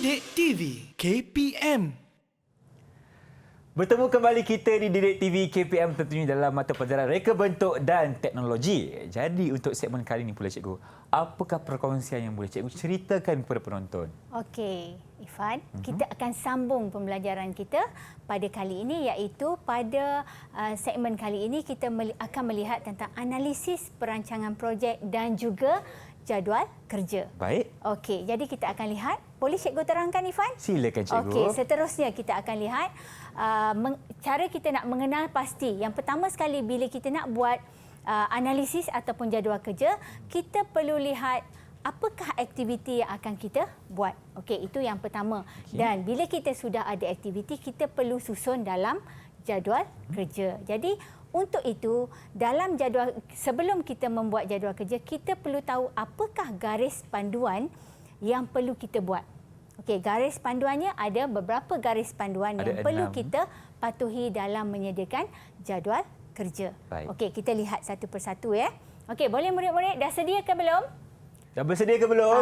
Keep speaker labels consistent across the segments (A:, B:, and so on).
A: Didik TV KPM.
B: Bertemu kembali kita di Didik TV KPM tentunya dalam mata pelajaran reka bentuk dan teknologi. Jadi untuk segmen kali ini pula cikgu, apakah perkongsian yang boleh cikgu ceritakan kepada penonton?
C: Okey, Ifan, kita akan sambung pembelajaran kita pada kali ini iaitu pada segmen kali ini kita akan melihat tentang analisis perancangan projek dan juga jadual kerja.
B: Baik.
C: Okey, jadi kita akan lihat. Boleh cikgu terangkan, Ifan?
B: Silakan cikgu.
C: Okey, seterusnya kita akan lihat cara kita nak mengenal pasti. Yang pertama sekali bila kita nak buat analisis ataupun jadual kerja, kita perlu lihat apakah aktiviti yang akan kita buat. Okey, itu yang pertama. Okay. Dan bila kita sudah ada aktiviti, kita perlu susun dalam jadual kerja. Jadi untuk itu, dalam jadual sebelum kita membuat jadual kerja, kita perlu tahu apakah garis panduan yang perlu kita buat. Okey, garis panduannya ada beberapa garis panduan yang perlu kita patuhi dalam menyediakan jadual kerja.
B: Baik.
C: Okey, kita lihat satu persatu ya. Okey, boleh murid-murid dah sedia ke belum?
B: Dah bersedia ke belum?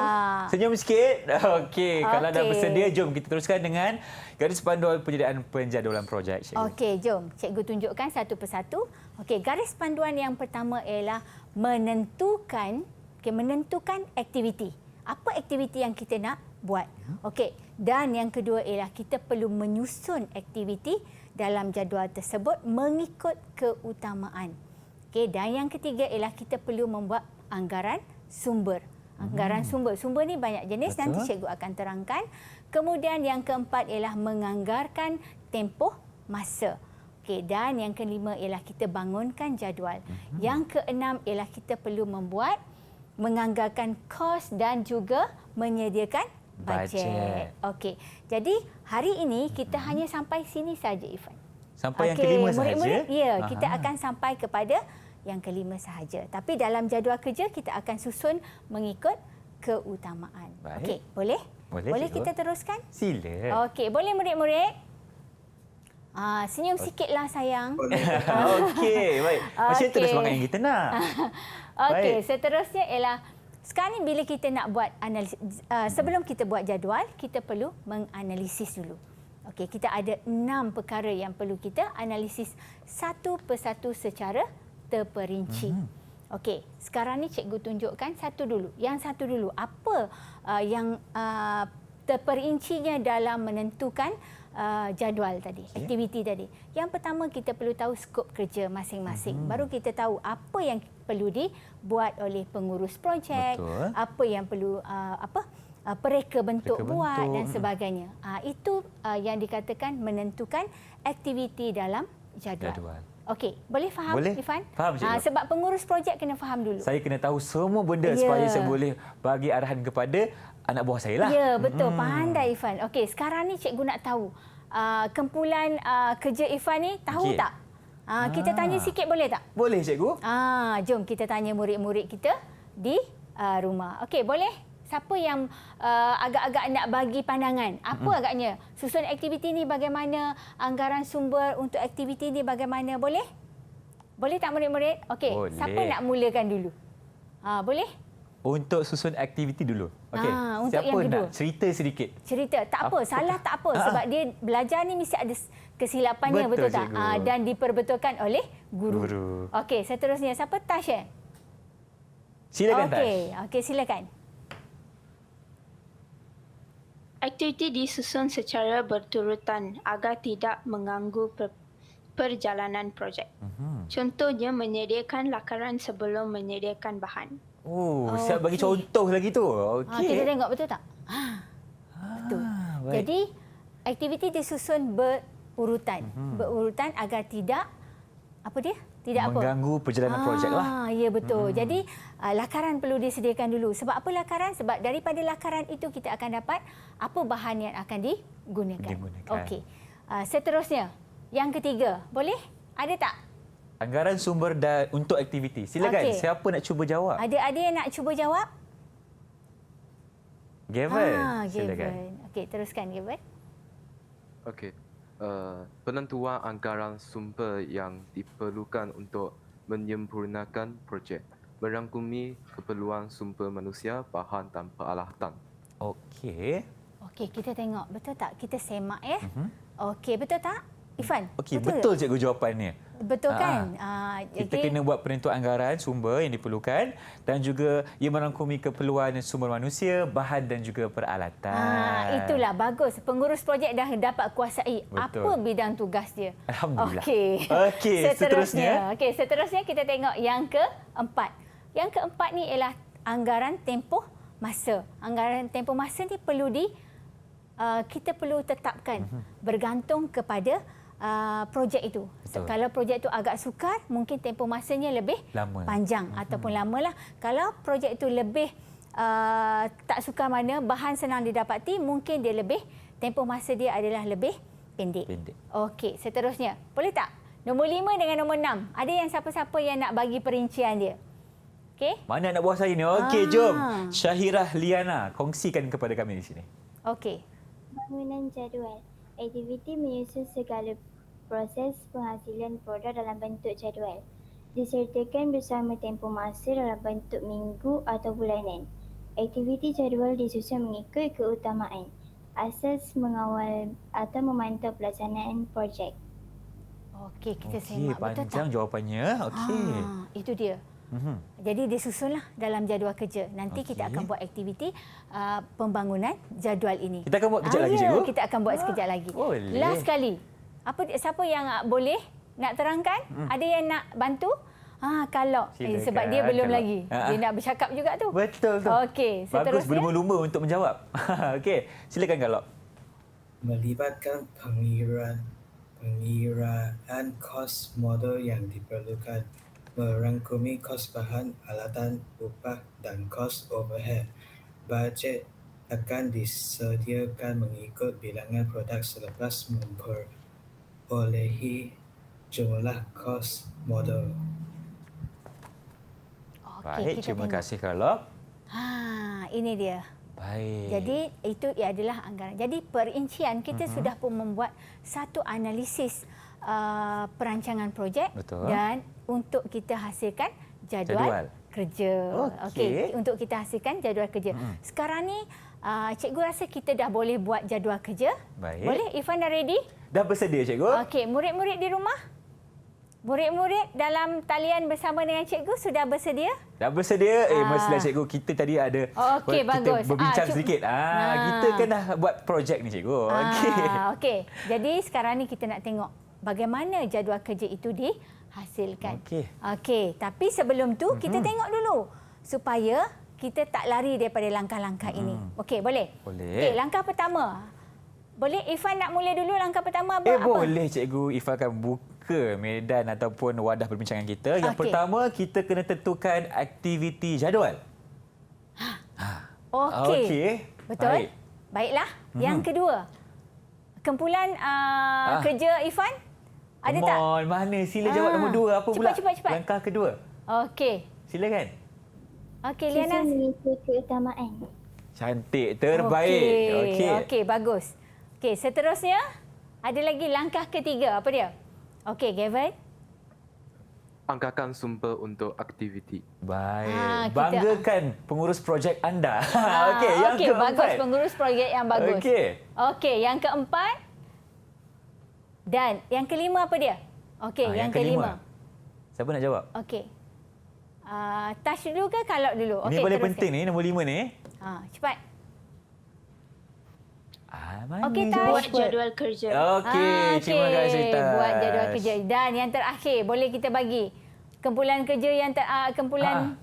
B: Senyum sikit. Okey, kalau dah bersedia, jom kita teruskan dengan garis panduan penyediaan penjadualan projek.
C: Okey, jom cikgu tunjukkan satu persatu. Okey, garis panduan yang pertama ialah menentukan aktiviti. Apa aktiviti yang kita nak buat? Okey, dan yang kedua ialah kita perlu menyusun aktiviti dalam jadual tersebut mengikut keutamaan. Okey, dan yang ketiga ialah kita perlu membuat anggaran sumber. Anggaran sumber. Sumber ni banyak jenis. Betul. Nanti cikgu akan terangkan. Kemudian yang keempat ialah menganggarkan tempoh masa. Okey, dan yang kelima ialah kita bangunkan jadual. Yang keenam ialah kita perlu menganggarkan kos dan juga menyediakan bajet. Okey. Jadi hari ini kita hanya sampai sini saja, Ifan.
B: Sampai yang kelima sahaja?
C: Murid-murid, ya, kita akan sampai kepada yang kelima sahaja. Tapi dalam jadual kerja kita akan susun mengikut keutamaan. Okey, boleh? Boleh kita teruskan?
B: Sila.
C: Okey, boleh murid-murid? Senyum sikitlah sayang.
B: Okey, baik. Macam tu semangat yang kita nak.
C: Okey, seterusnya ialah sekarang ni bila kita nak buat analisis, sebelum kita buat jadual, kita perlu menganalisis dulu. Okey, kita ada 6 perkara yang perlu kita analisis satu persatu secara terperinci. Okey, sekarang ni cikgu tunjukkan satu dulu. Yang satu dulu, apa yang terperincinya dalam menentukan jadual tadi, aktiviti tadi. Yang pertama kita perlu tahu skop kerja masing-masing. Baru kita tahu apa yang perlu dibuat oleh pengurus projek, apa yang perlu pereka bentuk buat dan sebagainya. Itu yang dikatakan menentukan aktiviti dalam jadual. Okey, boleh faham, Ifan?
B: Faham, cikgu.
C: Sebab pengurus projek kena faham dulu.
B: Saya kena tahu semua benda supaya saya boleh bagi arahan kepada anak buah saya lah.
C: Ya, betul. Pandai, Ifan. Okey, sekarang ni cikgu nak tahu kumpulan kerja Ifan ni tahu tak? Kita tanya sikit boleh tak?
B: Boleh, cikgu.
C: Jom kita tanya murid-murid kita di rumah. Okey, boleh? Siapa yang agak-agak nak bagi pandangan? Apa agaknya? Susun aktiviti ni bagaimana? Anggaran sumber untuk aktiviti ni bagaimana? Boleh? Boleh tak murid-murid? Okey, siapa nak mulakan dulu? Boleh?
B: Untuk susun aktiviti dulu. Okey.
C: Untuk
B: Siapa
C: yang kedua
B: nak cerita sedikit?
C: Cerita. Tak apa, salah tak apa. Sebab dia belajar ni mesti ada kesilapannya, betul tak? Dan diperbetulkan oleh guru. Okey, seterusnya. Siapa? Tash?
B: Silakan, Tash.
C: Okey, silakan.
D: Aktiviti disusun secara berturutan agar tidak mengganggu perjalanan projek. Contohnya menyediakan lakaran sebelum menyediakan bahan.
B: Siap bagi contoh lagi tu. Okey.
C: Kita tengok betul tak? Betul.
B: Baik.
C: Jadi aktiviti disusun berurutan. Berurutan agar tidak
B: mengganggu perjalanan projek lah.
C: Ya, betul. Jadi lakaran perlu disediakan dulu. Sebab apa lakaran? Sebab daripada lakaran itu kita akan dapat apa bahan yang akan digunakan. Okey. Seterusnya, yang ketiga. Boleh? Ada tak?
B: Anggaran sumber untuk aktiviti. Silakan. Siapa nak cuba jawab?
C: Ada yang nak cuba jawab?
B: Gavin.
C: Silakan. Okey, teruskan Gavin.
E: Okey. Penentuan anggaran sumber yang diperlukan untuk menyempurnakan projek. Merangkumi keperluan sumber manusia, bahan dan peralatan.
B: Okey.
C: Okey, kita tengok. Betul tak? Kita semak ya. Okey, betul tak? Ifan?
B: Okey, betul cikgu jawapannya.
C: Betul kan?
B: Kita kena buat penentuan anggaran sumber yang diperlukan dan juga ia merangkumi keperluan sumber manusia, bahan dan juga peralatan.
C: Itulah bagus. Pengurus projek dah dapat kuasai
B: Betul.
C: apa bidang tugas dia.
B: Alhamdulillah.
C: Okey.
B: Seterusnya.
C: Okey, seterusnya kita tengok yang keempat. Yang keempat ni ialah anggaran tempoh masa. Anggaran tempoh masa ni kita perlu tetapkan bergantung kepada projek itu.
B: Betul.
C: Kalau projek itu agak sukar, mungkin tempoh masanya lebih
B: Lama.
C: panjang ataupun lamalah. Kalau projek itu lebih tak sukar mana, bahan senang didapati, mungkin dia lebih tempoh masa dia adalah lebih pendek. Okey, seterusnya. Boleh tak? Nombor 5 dengan nombor 6. Ada yang siapa-siapa yang nak bagi perincian dia? Okey?
B: Mana anak buah saya ni? Okey, jom. Syahirah Liana, kongsikan kepada kami di sini.
C: Okey.
F: Bangunan jadual. Aktiviti menyusun segala proses penghasilan produk dalam bentuk jadual. Disertakan bersama tempoh masa dalam bentuk minggu atau bulanan. Aktiviti jadual disusun mengikut keutamaan. Asas mengawal atau memantau pelaksanaan projek.
C: Okey, kita semak. Betul tak?
B: Panjang jawapannya. Okey.
C: Itu dia. Jadi disusunlah dalam jadual kerja. Nanti kita akan buat aktiviti pembangunan jadual ini.
B: Kita akan buat kejap lagi, cikgu?
C: Kita akan buat sekejap lagi.
B: Boleh.
C: Last sekali. Siapa yang boleh nak terangkan? Ada yang nak bantu? Kalau sebab dia belum lagi. Dia nak bercakap juga tu.
B: Betul tu.
C: Okey,
B: Bagus
C: seterusnya.
B: berlumba-lumba untuk menjawab. Okey, silakan Kalok.
G: Melibatkan pengiraan kos modal yang diperlukan, merangkumi kos bahan, alatan, upah dan kos overhead. Bajet akan disediakan mengikut bilangan produk selepas memperolehi jumlah kos modal.
B: Baik,
C: kita
B: terima
C: tengok.
B: kasih Kalok.
C: Ini dia.
B: Baik.
C: Jadi itu adalah anggaran. Jadi perincian kita sudah pun membuat satu analisis perancangan projek.
B: Betul.
C: Dan untuk kita hasilkan jadual kerja. Okey, untuk kita hasilkan jadual kerja. Sekarang ni cikgu rasa kita dah boleh buat jadual kerja.
B: Baik.
C: Boleh? Ifan dah ready?
B: Dah bersedia cikgu?
C: Okey, murid-murid di rumah? Murid-murid dalam talian bersama dengan cikgu sudah bersedia?
B: Dah bersedia? Mestilah cikgu, kita tadi ada
C: Okey,
B: kita
C: bagus.
B: berbincang sedikit. Kita kan dah buat projek ni cikgu.
C: Okey. Jadi sekarang ni kita nak tengok bagaimana jadual kerja itu dihasilkan. Okey. Tapi sebelum tu kita tengok dulu supaya kita tak lari daripada langkah-langkah ini. Okey, boleh?
B: Boleh.
C: Okey, langkah pertama. Boleh Ifan nak mula dulu langkah pertama apa?
B: Boleh cikgu. Ifan akan buka medan ataupun wadah perbincangan kita. Yang pertama, kita kena tentukan aktiviti jadual.
C: Okey. Betul? Baiklah. Yang kedua. Kumpulan kerja Ifan? Ada tak?
B: Mana? Sila jawab nombor 2. Apa pula?
C: Cepat.
B: Langkah kedua.
C: Okey.
B: Silakan.
C: Okey, Liana.
F: Susun mengikut keutamaan.
B: Cantik. Terbaik.
C: Okey, bagus. Okey, seterusnya ada lagi langkah ketiga. Apa dia? Okey, Gavin.
E: Anggarkan sumber untuk aktiviti.
B: Baik. Banggakan pengurus projek anda. Okey, yang
C: keempat. Bagus, pengurus projek yang bagus. Okey, yang keempat. Dan yang kelima apa dia? Okey, yang kelima.
B: Siapa nak jawab?
C: Okey. Tash dulu ke Kalok dulu?
B: Ini paling penting ni, nombor 5 ni.
C: Cepat.
B: Okey,
D: buat jadual kerja.
B: Okey, terima kasih Tash.
C: Buat jadual kerja. Dan yang terakhir, boleh kita bagi kumpulan kerja yang kumpulan...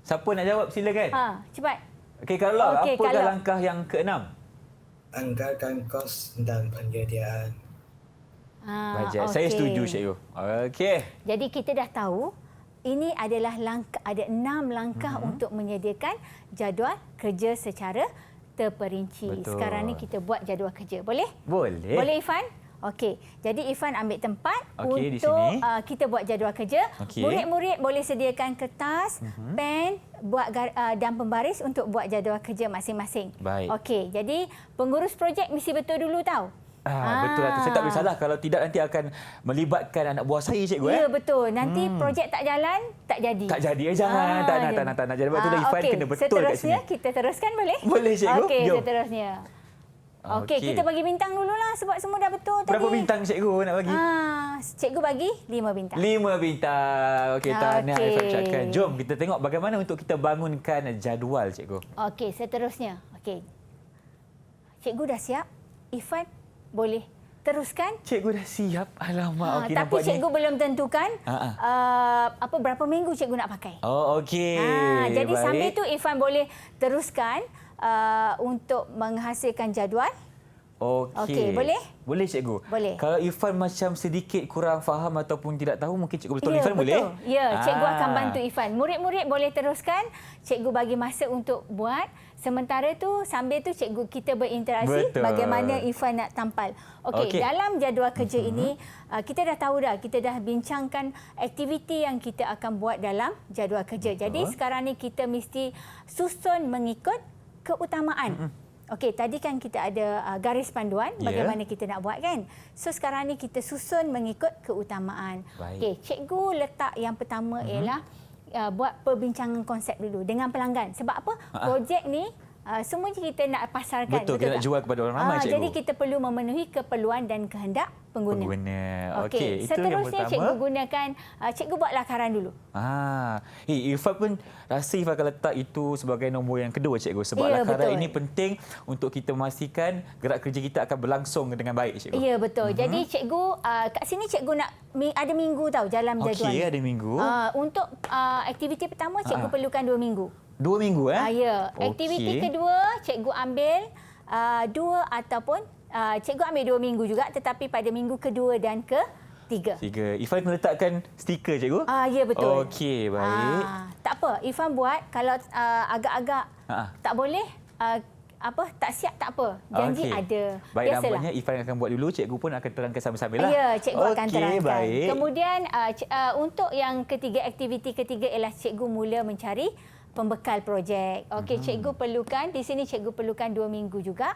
B: Siapa nak jawab? Silakan.
C: Cepat.
B: Okey, Kalok, apakah
C: Kalok.
B: langkah yang ke-6?
G: Anggarkan kos dan penyediaan.
B: Bajet. Saya setuju, cikgu. Okey.
C: Jadi kita dah tahu ini adalah langkah, ada 6 langkah untuk menyediakan jadual kerja secara terperinci.
B: Betul.
C: Sekarang ni kita buat jadual kerja. Boleh?
B: Boleh.
C: Boleh, Ifan? Okey. Jadi Ifan ambil tempat
B: Okey, di
C: untuk
B: sini.
C: Kita buat jadual kerja.
B: Okey.
C: Murid-murid boleh sediakan kertas, pen buat dan pembaris untuk buat jadual kerja masing-masing.
B: Baik.
C: Okey. Jadi pengurus projek mesti betul dulu tahu.
B: Betul lah. Saya tak boleh salah. Kalau tidak nanti akan melibatkan anak buah saya, cikgu.
C: Ya, betul. Nanti projek tak jalan, tak jadi.
B: Tak jadi. Jangan. Tak nak. Jadi sebab itulah Ifan kena betul kat sini.
C: Seterusnya kita teruskan boleh?
B: Boleh, cikgu.
C: Okey,
B: Jom.
C: seterusnya. Okey, kita bagi bintang dululah sebab semua dah betul tadi.
B: Berapa bintang cikgu nak bagi?
C: Cikgu bagi 5 bintang.
B: 5 bintang. Okey, tahniah
C: Okey.
B: Ifan ucapkan. Jom kita tengok bagaimana untuk kita bangunkan jadual cikgu.
C: Okey, seterusnya. Okey. Cikgu dah siap. Ifan boleh teruskan.
B: Cikgu dah siap. Alamak, okey
C: Tapi cikgu belum tentukan berapa minggu cikgu nak pakai.
B: Oh, okey.
C: Jadi
B: baik.
C: sambil tu Ifan boleh teruskan untuk menghasilkan jadual. Okey, boleh?
B: Boleh cikgu.
C: Boleh.
B: Kalau Ifan macam sedikit kurang faham ataupun tidak tahu, mungkin cikgu betul Ifan
C: betul.
B: boleh?
C: Ya, cikgu akan bantu Ifan. Murid-murid boleh teruskan. Cikgu bagi masa untuk buat. Sementara tu sambil tu cikgu kita berinteraksi
B: Betul.
C: bagaimana Ifan nak tampal. Okey, dalam jadual kerja ini kita dah tahu dah, kita dah bincangkan aktiviti yang kita akan buat dalam jadual kerja. Jadi sekarang ni kita mesti susun mengikut keutamaan. Okey, tadi kan kita ada garis panduan bagaimana kita nak buat kan. So sekarang ni kita susun mengikut keutamaan. Okey, cikgu letak yang pertama ialah buat perbincangan konsep dulu dengan pelanggan. Sebab apa? Projek ni semuanya kita nak pasarkan.
B: Betul, kita nak jual kepada orang ramai cikgu.
C: Jadi kita perlu memenuhi keperluan dan kehendak pengguna.
B: Okey, itu yang
C: seterusnya
B: pertama.
C: cikgu gunakan, cikgu buat lakaran dulu.
B: Irfan pun rasa Irfan akan letak itu sebagai nombor yang kedua cikgu. Sebab lakaran ini penting untuk kita memastikan gerak kerja kita akan berlangsung dengan baik cikgu.
C: Ya, betul. Jadi cikgu, kat sini cikgu nak ada minggu tau dalam jadual.
B: Okey, ada minggu.
C: Untuk aktiviti pertama cikgu perlukan 2 minggu.
B: 2 minggu
C: Ya. Aktiviti kedua cikgu ambil 2 ataupun cikgu ambil 2 minggu juga tetapi pada minggu kedua dan ketiga.
B: 3. Irfan meletakkan stiker cikgu?
C: Ya, betul.
B: Okey, baik.
C: Tak apa, Irfan buat kalau agak-agak tak boleh tak siap tak apa. Janji ada.
B: Baik,
C: biasalah.
B: nampaknya Irfan akan buat dulu, cikgu pun akan terangkan sama-sama lah.
C: Ya, cikgu akan terangkan.
B: Baik.
C: Kemudian untuk yang ketiga, aktiviti ketiga ialah cikgu mula mencari pembekal projek. Okey, cikgu perlukan, di sini cikgu perlukan 2 minggu juga.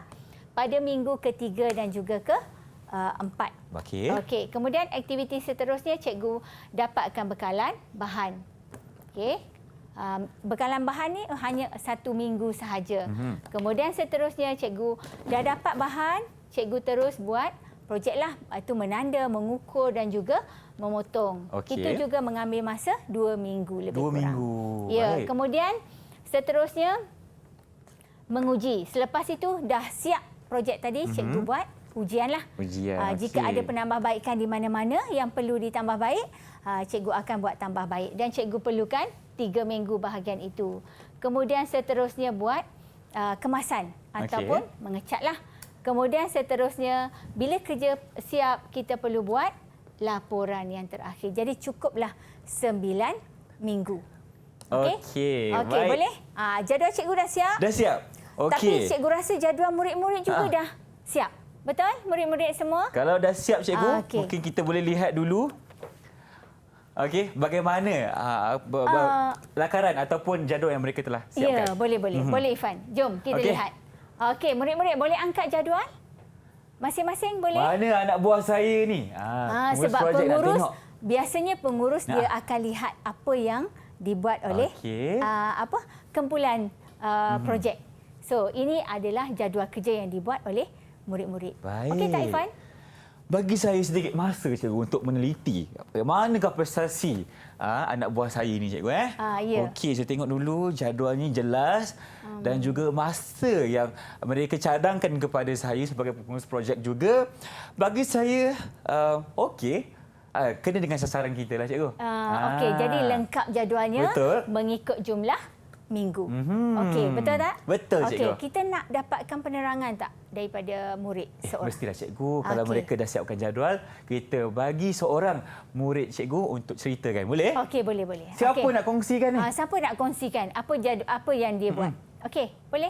C: Pada minggu ketiga dan juga keempat. Okey, kemudian aktiviti seterusnya cikgu dapatkan bekalan bahan. Okey. Bekalan bahan ni hanya 1 minggu sahaja. Kemudian seterusnya cikgu dah dapat bahan, cikgu terus buat projek lah. Itu menanda, mengukur dan juga memotong. Itu juga mengambil masa 2 minggu lebih
B: 2
C: kurang.
B: minggu.
C: Ya,
B: Baik.
C: kemudian seterusnya menguji. Selepas itu dah siap projek tadi, cikgu buat ujian lah. Jika ada penambahbaikan di mana-mana yang perlu ditambah baik, cikgu akan buat tambah baik. Dan cikgu perlukan 3 minggu bahagian itu. Kemudian seterusnya buat kemasan ataupun mengecat lah. Kemudian seterusnya, bila kerja siap, kita perlu buat laporan yang terakhir. Jadi cukuplah 9 minggu.
B: Okey,
C: baik.
B: boleh?
C: Jadual cikgu dah siap.
B: Dah siap?
C: Tapi cikgu rasa jadual murid-murid juga dah siap. Betul? Murid-murid semua?
B: Kalau dah siap cikgu,
C: Okey.
B: mungkin kita boleh lihat dulu. Okey, bagaimana lakaran ataupun jadual yang mereka telah siapkan.
C: Ya, boleh. Boleh Ifan. Jom kita lihat. Okey, murid-murid boleh angkat jadual? Masing-masing boleh?
B: Mana anak buah saya ni?
C: Sebab
B: projek nak
C: pengurus,
B: tengok.
C: biasanya pengurus dia akan lihat apa yang dibuat oleh kumpulan projek. So, ini adalah jadual kerja yang dibuat oleh murid-murid.
B: Baik.
C: Okey tak Ifan?
B: Bagi saya sedikit masa cikgu untuk meneliti manakah prestasi anak buah saya ni cikgu.
C: Ya.
B: Okey, saya tengok dulu jadualnya jelas dan juga masa yang mereka cadangkan kepada saya sebagai pengurus projek juga. Bagi saya okey. Kena dengan sasaran kita lah cikgu.
C: Okey, jadi lengkap jadualnya mengikut jumlah minggu. Okey, betul tak?
B: Betul cikgu.
C: Okey, kita nak dapatkan penerangan tak daripada murid seorang?
B: Mestilah cikgu. Kalau mereka dah siapkan jadual, kita bagi seorang murid cikgu untuk ceritakan. Boleh?
C: Okey, boleh.
B: Siapa nak kongsikan ni?
C: Siapa nak kongsikan apa yang dia buat? Okey, boleh?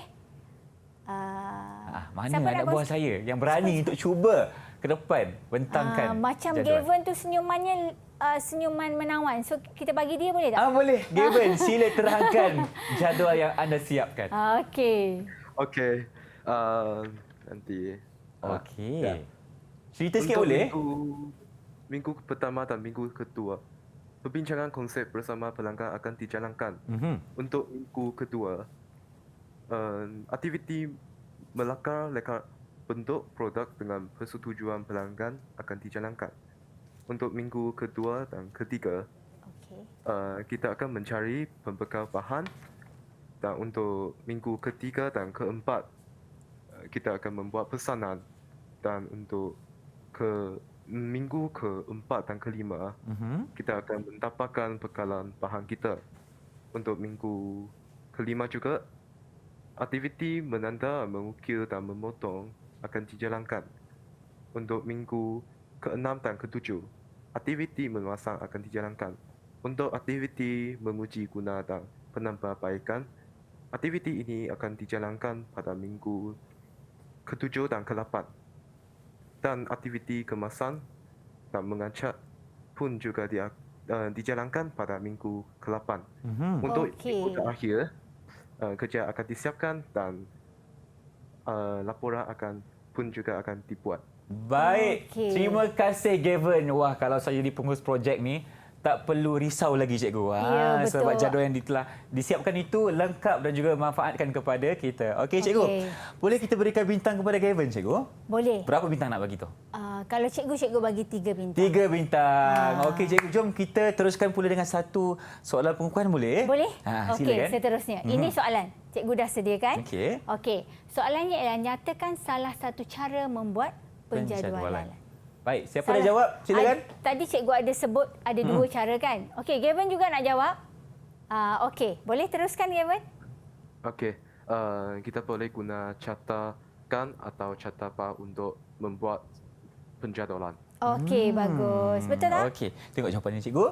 B: Mana anak buah saya yang berani untuk cuba ke depan bentangkan
C: macam
B: jadual.
C: Gavin tu senyumannya senyuman menawan. So kita bagi dia boleh tak?
B: Boleh. Gavin, sila terangkan jadual yang anda siapkan.
C: Okey.
E: Okey. Nanti.
B: Okey. Cerita sikit
E: Untuk
B: boleh?
E: Minggu pertama dan minggu kedua, perbincangan konsep bersama pelanggan akan dijalankan. Untuk minggu kedua, aktiviti melakar membentuk produk dengan persetujuan pelanggan akan dijalankan. Untuk minggu kedua dan ketiga,
C: Okey.
E: kita akan mencari pembekal bahan, dan untuk minggu ketiga dan keempat, kita akan membuat pesanan, dan untuk minggu keempat dan kelima, kita akan mendapatkan bekalan bahan kita. Untuk minggu kelima juga, aktiviti menanda, mengukir dan memotong akan dijalankan. Untuk minggu keenam dan ketujuh, aktiviti memasang akan dijalankan. Untuk aktiviti menguji guna dan penambahbaikan, aktiviti ini akan dijalankan pada minggu ketujuh dan ke-8. Dan aktiviti kemasan dan mengacat pun juga dijalankan pada minggu ke-8. Untuk
C: Okey.
E: minggu terakhir, kerja akan disiapkan dan laporan pun juga akan dibuat.
B: Baik,
C: Okey.
B: terima kasih Gavin. Wah, kalau saya jadi pengurus projek ni, tak perlu risau lagi cikgu.
C: Ya, betul.
B: Sebab jadual yang telah disiapkan itu lengkap dan juga manfaatkan kepada kita. Okey cikgu,
C: Okey.
B: boleh kita berikan bintang kepada Gavin cikgu?
C: Boleh.
B: Berapa bintang nak bagi tu?
C: Kalau cikgu bagi 3 bintang.
B: 3 bintang. Okey cikgu, jom kita teruskan pula dengan satu soalan pengukuhan boleh?
C: Boleh? Okey,
B: Silakan.
C: seterusnya. Ini soalan. Cikgu dah sediakan.
B: Okey.
C: Okey. Soalannya ialah nyatakan salah satu cara membuat penjadualan.
B: Baik, siapa dah jawab? Silakan.
C: Tadi cikgu ada sebut ada 2 cara kan? Okey, Gavin juga nak jawab. Okey, boleh teruskan Gavin?
E: Okey, kita boleh guna catakan atau catapa untuk membuat penjadualan.
C: Okey, bagus. Betul tak?
B: Okey, tengok jawapannya cikgu.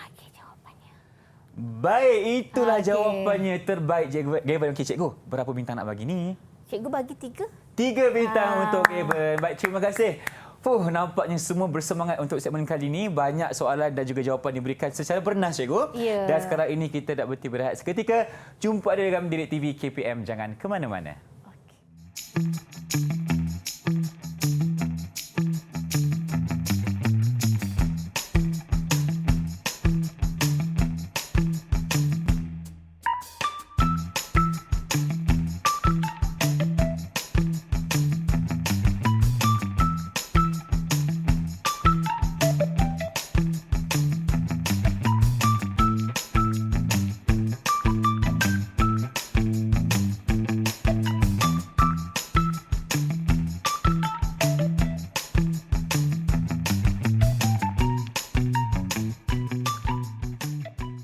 C: Okey, jawapannya.
B: Baik, itulah
C: Okey.
B: jawapannya terbaik Gavin. Okey cikgu, berapa bintang nak bagi ni?
C: Cikgu bagi 3.
B: 3 bintang untuk Gavin. Baik, terima kasih. Nampaknya semua bersemangat untuk segmen kali ini. Banyak soalan dan juga jawapan diberikan secara bernas, cikgu.
C: Ya.
B: Dan sekarang ini kita nak berhenti berehat seketika. Jumpa ada dalam Direct TV KPM. Jangan ke mana-mana.
C: Okey.